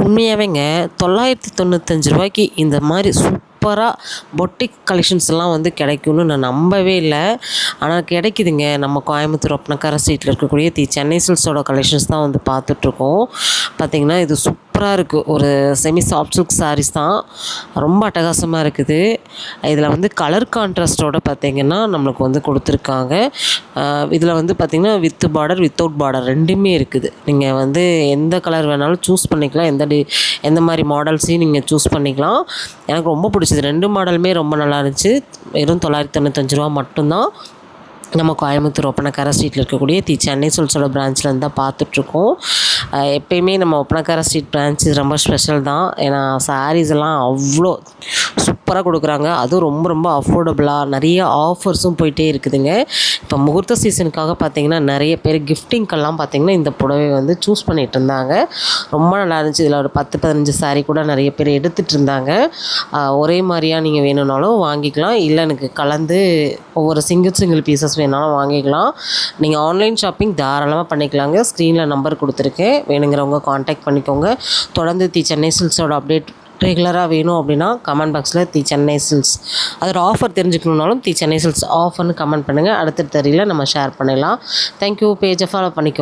உண்மையாகவேங்க ரூ. 995 இந்த மாதிரி சூப்பராக பொட்டிக் கலெக்ஷன்ஸ்லாம் வந்து கிடைக்கும்னு நான் நம்பவே இல்லை. ஆனால் கிடைக்குதுங்க. நம்ம கோயம்புத்தூர் ஒப்பனக்கார ஸ்ட்ரீட்டில் இருக்கக்கூடிய சென்னை சில்க்ஸோட கலெக்ஷன்ஸ் தான் வந்து பார்த்துட்ருக்கோம். பார்த்திங்கன்னா இது சூப்பராக இருக்குது. ஒரு செமி சாஃப்ட் சில்க் சாரீஸ் தான். ரொம்ப அட்டகாசமாக இருக்குது. இதில் வந்து கலர் கான்ட்ராஸ்ட்டோட பார்த்திங்கன்னா நம்மளுக்கு வந்து கொடுத்துருக்காங்க. இதில் வந்து பார்த்திங்கன்னா வித் பார்டர் வித்தவுட் பார்டர் ரெண்டுமே இருக்குது. நீங்கள் வந்து எந்த கலர் வேணாலும் சூஸ் பண்ணிக்கலாம். எந்த மாதிரி மாடல்ஸையும் நீங்கள் சூஸ் பண்ணிக்கலாம். எனக்கு ரொம்ப பிடிச்சது. 2 மாடலுமே ரொம்ப நல்லா இருந்துச்சு. வெறும் ரூ. 995 மட்டும்தான். நம்ம கோயம்புத்தூர் ஒப்பனக்கார ஸ்ட்ரீட்டில் இருக்கக்கூடிய சென்னை சில்க்ஸோட பிரான்ச்சில் தான் பார்த்துட்ருக்கோம். எப்போயுமே நம்ம ஒப்பனக்கார ஸ்ட்ரீட் பிரான்ச் ரொம்ப ஸ்பெஷல் தான். ஏன்னா சாரீஸ் எல்லாம் அவ்வளோ சூப்பராக கொடுக்குறாங்க. அதுவும் ரொம்ப ரொம்ப அஃபோர்டபுளாக நிறைய ஆஃபர்ஸும் போயிட்டே இருக்குதுங்க. இப்போ முகூர்த்த சீசனுக்காக பார்த்திங்கன்னா நிறைய பேர் கிஃப்டிங்க்கெல்லாம் பார்த்திங்கன்னா இந்த புடவை வந்து சூஸ் பண்ணிகிட்டு இருந்தாங்க. ரொம்ப நல்லா இருந்துச்சு. இதில் ஒரு 10-15 சாரீ கூட நிறைய பேர் எடுத்துகிட்டு இருந்தாங்க. ஒரே மாதிரியாக நீங்கள் வேணும்னாலும் வாங்கிக்கலாம். இல்லை எனக்கு கலந்து ஒவ்வொரு சிங்கிள் பீசஸ் வேணாலும் வாங்கிக்கலாம். நீங்கள் ஆன்லைன் ஷாப்பிங் தாராளமாக பண்ணிக்கலாங்க. ஸ்க்ரீனில் நம்பர் கொடுத்துருக்கேன். வேணுங்கிறவங்க காண்டாக்ட் பண்ணிக்கோங்க. தொடர்ந்து சென்னை சில்க்ஸோட அப்டேட் ரெகுலராக வேணும் அப்படின்னா கமெண்ட் பாக்ஸில் சென்னை சில்க்ஸ் அதோட ஆஃபர் தெரிஞ்சுக்கணுன்னாலும் சென்னை சில்க்ஸ் ஆஃபர்னு கமெண்ட் பண்ணுங்கள். அடுத்த தரியில் நம்ம ஷேர் பண்ணிடலாம். தேங்க்யூ. பேஜை ஃபாலோ பண்ணிக்கோங்க.